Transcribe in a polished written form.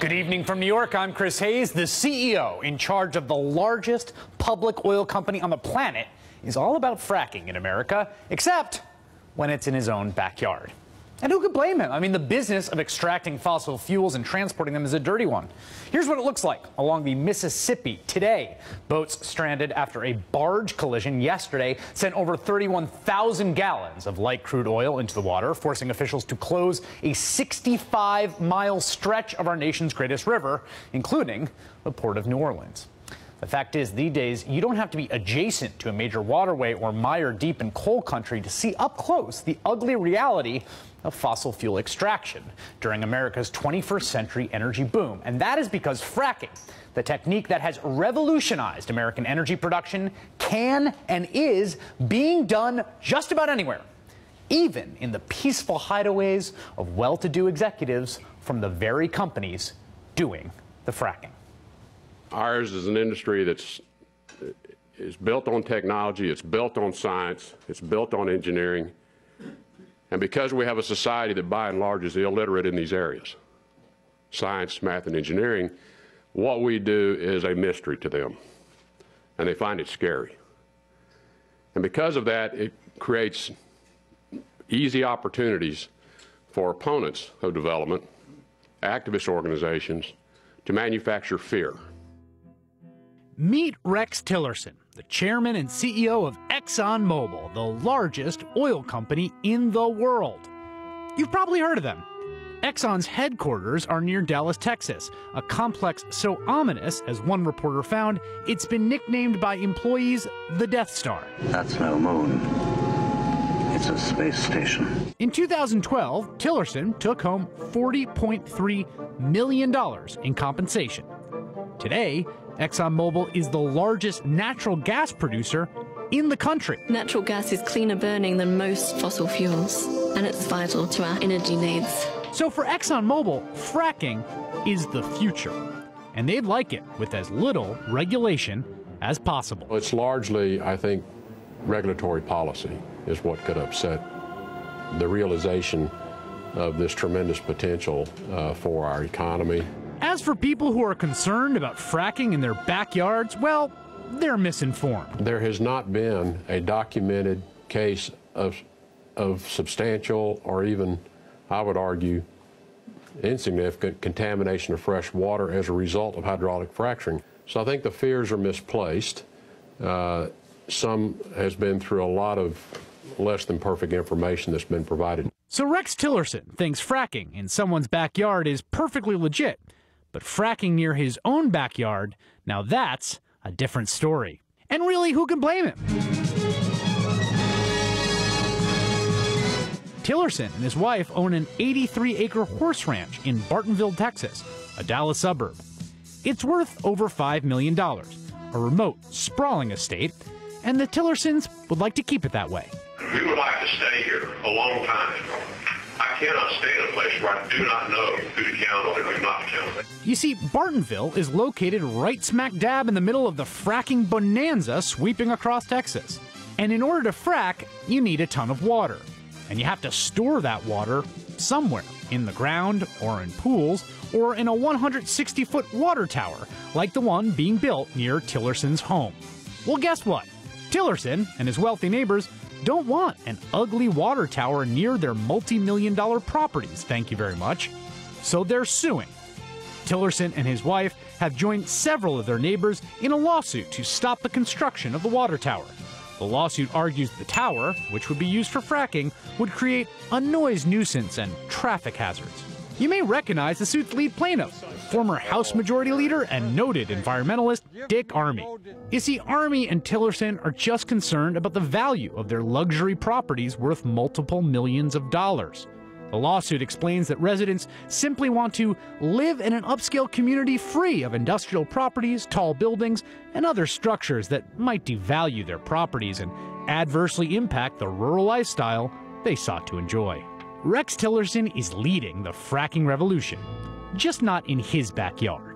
Good evening from New York. I'm Chris Hayes. The CEO in charge of the largest public oil company on the planet is all about fracking in America, except when it's in his own backyard. And who could blame him? I mean, the business of extracting fossil fuels and transporting them is a dirty one. Here's what it looks like along the Mississippi today. Boats stranded after a barge collision yesterday sent over 31,000 gallons of light crude oil into the water, forcing officials to close a 65-mile stretch of our nation's greatest river, including the Port of New Orleans. The fact is, these days, you don't have to be adjacent to a major waterway or mire deep in coal country to see up close the ugly reality of fossil fuel extraction during America's 21st century energy boom. And that is because fracking, the technique that has revolutionized American energy production, can and is being done just about anywhere, even in the peaceful hideaways of well-to-do executives from the very companies doing the fracking. Ours is an industry that's built on technology, it's built on science, it's built on engineering. And because we have a society that by and large is illiterate in these areas, science, math, and engineering, what we do is a mystery to them, and they find it scary. And because of that, it creates easy opportunities for opponents of development, activist organizations, to manufacture fear. Meet Rex Tillerson, the chairman and CEO of Exxon Mobil, the largest oil company in the world. You've probably heard of them. Exxon's headquarters are near Dallas, Texas, a complex so ominous, as one reporter found, it's been nicknamed by employees the Death Star. That's no moon. It's a space station. In 2012, Tillerson took home $40.3 million in compensation. Today, ExxonMobil is the largest natural gas producer in the country. Natural gas is cleaner burning than most fossil fuels, and it's vital to our energy needs. So for ExxonMobil, fracking is the future, and they'd like it with as little regulation as possible. It's largely, I think, regulatory policy is what could upset the realization of this tremendous potential for our economy. As for people who are concerned about fracking in their backyards, well, they're misinformed. There has not been a documented case of substantial or even, I would argue, insignificant contamination of fresh water as a result of hydraulic fracturing. So I think the fears are misplaced. Some has been through a lot of less than perfect information that's been provided. So Rex Tillerson thinks fracking in someone's backyard is perfectly legit. But fracking near his own backyard, now that's a different story. And really, who can blame him? Tillerson and his wife own an 83-acre horse ranch in Bartonville, Texas, a Dallas suburb. It's worth over $5 million, a remote, sprawling estate, and the Tillersons would like to keep it that way. We would like to stay here a long time. I cannot stay in a place where I do not know who to count on and who not to count on. You see, Bartonville is located right smack dab in the middle of the fracking bonanza sweeping across Texas. And in order to frack, you need a ton of water. And you have to store that water somewhere, in the ground, or in pools, or in a 160-foot water tower, like the one being built near Tillerson's home. Well, guess what? Tillerson and his wealthy neighbors don't want an ugly water tower near their multi-million-dollar properties, thank you very much. So they're suing. Tillerson and his wife have joined several of their neighbors in a lawsuit to stop the construction of the water tower. The lawsuit argues the tower, which would be used for fracking, would create a noise nuisance and traffic hazards. You may recognize the suit's lead plaintiff, former House Majority Leader and noted environmentalist Dick Armey. You see, Armey and Tillerson are just concerned about the value of their luxury properties worth multiple millions of dollars. The lawsuit explains that residents simply want to live in an upscale community free of industrial properties, tall buildings, and other structures that might devalue their properties and adversely impact the rural lifestyle they sought to enjoy. Rex Tillerson is leading the fracking revolution, just not in his backyard.